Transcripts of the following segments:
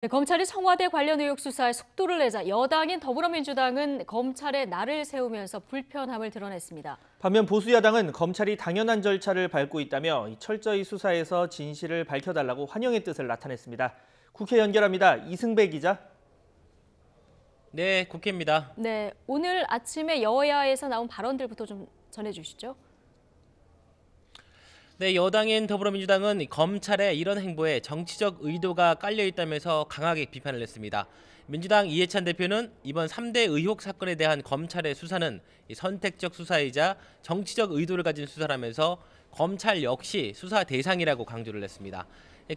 네, 검찰이 청와대 관련 의혹 수사에 속도를 내자 여당인 더불어민주당은 검찰에 날을 세우면서 불편함을 드러냈습니다. 반면 보수야당은 검찰이 당연한 절차를 밟고 있다며 철저히 수사해서 진실을 밝혀달라고 환영의 뜻을 나타냈습니다. 국회 연결합니다. 이승배 기자. 네, 국회입니다. 네, 오늘 아침에 여야에서 나온 발언들부터 좀 전해주시죠. 네, 여당인 더불어민주당은 검찰의 이런 행보에 정치적 의도가 깔려 있다면서 강하게 비판을 했습니다. 민주당 이해찬 대표는 이번 3대 의혹 사건에 대한 검찰의 수사는 선택적 수사이자 정치적 의도를 가진 수사라면서 검찰 역시 수사 대상이라고 강조를 했습니다.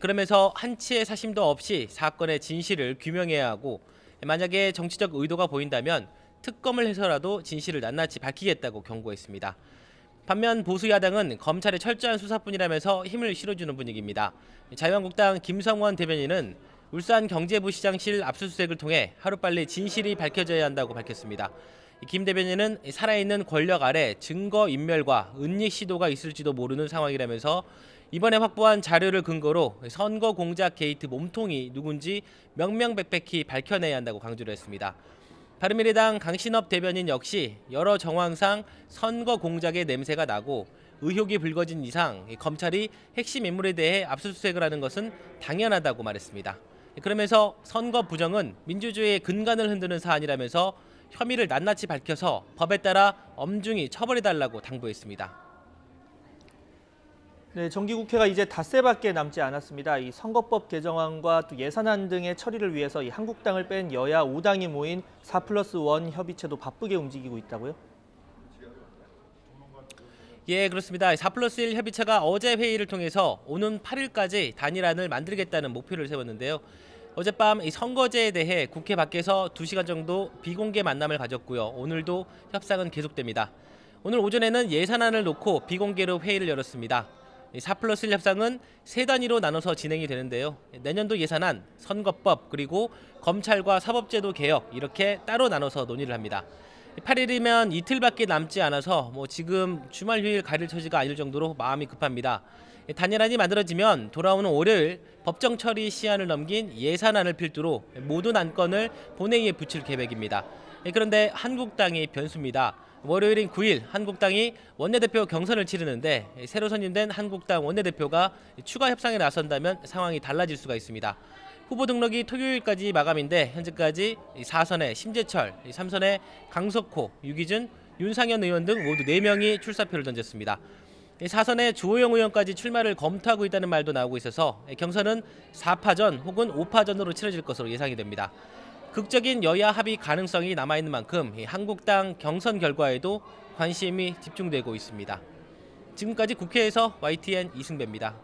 그러면서 한치의 사심도 없이 사건의 진실을 규명해야 하고 만약에 정치적 의도가 보인다면 특검을 해서라도 진실을 낱낱이 밝히겠다고 경고했습니다. 반면 보수 야당은 검찰의 철저한 수사뿐이라면서 힘을 실어주는 분위기입니다. 자유한국당 김성원 대변인은 울산경제부시장실 압수수색을 통해 하루빨리 진실이 밝혀져야 한다고 밝혔습니다. 김 대변인은 살아있는 권력 아래 증거인멸과 은닉 시도가 있을지도 모르는 상황이라면서 이번에 확보한 자료를 근거로 선거 공작 게이트 몸통이 누군지 명명백백히 밝혀내야 한다고 강조를 했습니다. 바른미래당 강신업 대변인 역시 여러 정황상 선거 공작의 냄새가 나고 의혹이 불거진 이상 검찰이 핵심 인물에 대해 압수수색을 하는 것은 당연하다고 말했습니다. 그러면서 선거 부정은 민주주의의 근간을 흔드는 사안이라면서 혐의를 낱낱이 밝혀서 법에 따라 엄중히 처벌해달라고 당부했습니다. 네, 정기국회가 이제 닷새밖에 남지 않았습니다. 이 선거법 개정안과 또 예산안 등의 처리를 위해서 이 한국당을 뺀 여야 5당이 모인 4+1 협의체도 바쁘게 움직이고 있다고요? 예, 그렇습니다. 4+1 협의체가 어제 회의를 통해서 오는 8일까지 단일안을 만들겠다는 목표를 세웠는데요. 어젯밤 이 선거제에 대해 국회 밖에서 2시간 정도 비공개 만남을 가졌고요. 오늘도 협상은 계속됩니다. 오늘 오전에는 예산안을 놓고 비공개로 회의를 열었습니다. 4+1 협상은 세 단위로 나눠서 진행이 되는데요. 내년도 예산안, 선거법, 그리고 검찰과 사법제도 개혁 이렇게 따로 나눠서 논의를 합니다. 8일이면 이틀밖에 남지 않아서 지금 주말 휴일 가릴 처지가 아닐 정도로 마음이 급합니다. 단일안이 만들어지면 돌아오는 월요일 법정 처리 시한을 넘긴 예산안을 필두로 모든 안건을 본회의에 붙일 계획입니다. 그런데 한국당이 변수입니다. 월요일인 9일 한국당이 원내대표 경선을 치르는데 새로 선임된 한국당 원내대표가 추가 협상에 나선다면 상황이 달라질 수가 있습니다. 후보 등록이 토요일까지 마감인데 현재까지 4선의 심재철, 3선의 강석호, 유기준, 윤상현 의원 등 모두 4명이 출사표를 던졌습니다. 4선의 주호영 의원까지 출마를 검토하고 있다는 말도 나오고 있어서 경선은 4파전 혹은 5파전으로 치러질 것으로 예상이 됩니다. 극적인 여야 합의 가능성이 남아있는 만큼 한국당 경선 결과에도 관심이 집중되고 있습니다. 지금까지 국회에서 YTN 이승배입니다.